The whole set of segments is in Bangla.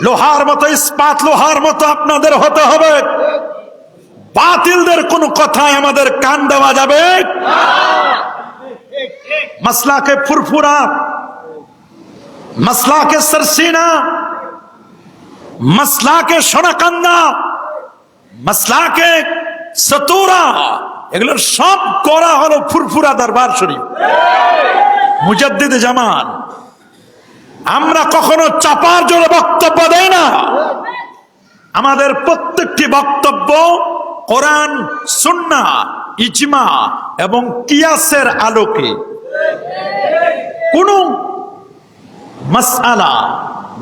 লোহার মতো, ইস্পাত লোহার মতো আপনাদের হতে হবে। বাতিলদের কোনো কথায় আমাদের কান দেওয়া যাবে না। মাসলাকে ফুরফুরা, মাসলাকে সরসিনা, মাসলাকে সোনাকান্দা, মাসলাকে সতুরা, এগুলোর সব করা হলো ফুরফুরা দরবার শরীফ, মুজাদ্দিদ জামান। আমরা কখনো চাপার জোরে বক্তব্য দেই না। আমাদের প্রত্যেকটি বক্তব্য কোরআন, সুন্নাহ, ইজমা এবং কিয়াসের আলোকে। কোন মাসআলা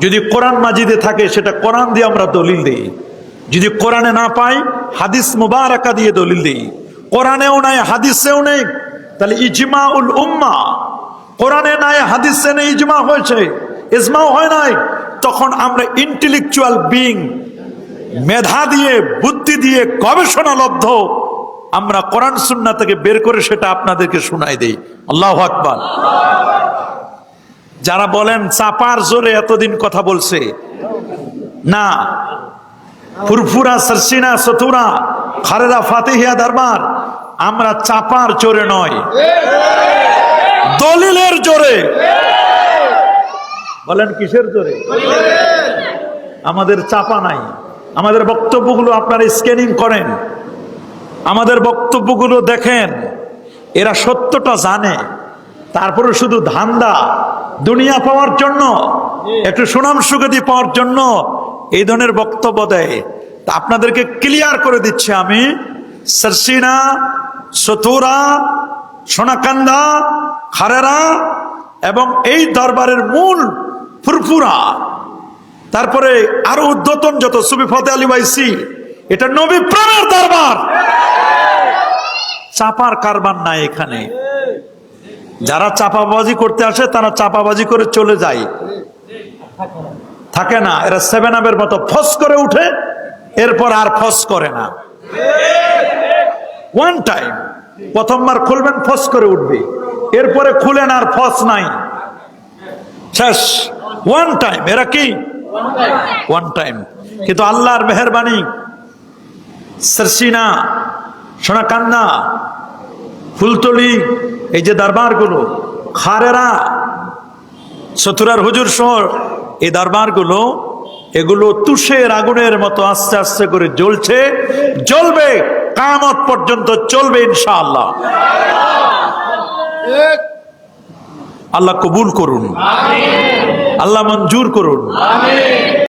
যদি কোরআন মাজিদে থাকে সেটা কোরআন দিয়ে আমরা দলিল দিই, যদি কোরআনে না পাই হাদিস মুবারাকা দিয়ে দলিল দিই। কোরআনেও নাই হাদিসেও নেই তাহলে ইজমাউল উম্মাহ, কোরআনে নাই হাদিসে নেই, ইজমা হয়েছে, ইজমাও হয় নাই, তখন আমরা ইন্টেলেকচুয়াল বিং, মেধা দিয়ে, বুদ্ধি দিয়ে, গবেষণালব্ধ আমরা কোরআন সুন্নাহ থেকে বের করে সেটা আপনাদেরকে শোনাই দেই। আল্লাহু আকবার। যারা বলেন চাপার জোরে এতদিন কথা বলছে না, ফুরফুরা, সরসিনা, সতুরা, খারেরা, ফাতিহিয়া দরবার, আমরা চাপার জোরে নয়, দলিলের জোরে। বলেন কিসের জোরে? আমাদের চাপা নাই। আমাদের বক্তব্যগুলো আপনারা স্ক্যানিং করেন, আমাদের বক্তব্যগুলো দেখেন। এরা সত্যটা জানে, তারপরে শুধু ধান্দা, দুনিয়া পাওয়ার জন্য, একটু সুনাম সুগতি পাওয়ার জন্য এই ধরনের বক্তব্য দেয়। তা আপনাদেরকে ক্লিয়ার করে দিচ্ছি আমি, সরসিনা, সতুরা, সোনাকান্দা, খারেরা এবং এই দরবারের মূল ফুরফুরা, তারপরে আরো উদ্যতন যত সুফি ফতে আলী ওয়াইসি, এটা নবী প্রেমের দরবার। চাপার কারবার নাই এখানে। যারা চাপাবাজি করতে আসে তারা চাপাবাজি করে চলে যায়, থাকে না। এরা 7 আপের মতো ফস করে উঠে, এরপর আর ফস করে না। ওয়ান টাইম, প্রথমবার খুলবেন ফস করে উঠবে, এরপরে খুলেন আর ফস নাই, শেষ। ওয়ান টাইম, এরা কি ওয়ান টাইম। কিন্তু আল্লাহর মেহেরবানি, সরসিনা, সোনাকান্দা, ফুলতলি, এই যে দরবারগুলো, খারেরা, সতুরার হুজুর শহর, এই দরবারগুলো, এগুলো তুষের আগুনের মতো আস্তে আস্তে করে জ্বলছে, জ্বলবে, কিয়ামত পর্যন্ত চলবে ইনশাআল্লাহ। আল্লাহ কবুল করুন, আল্লাহ মঞ্জুর করুন।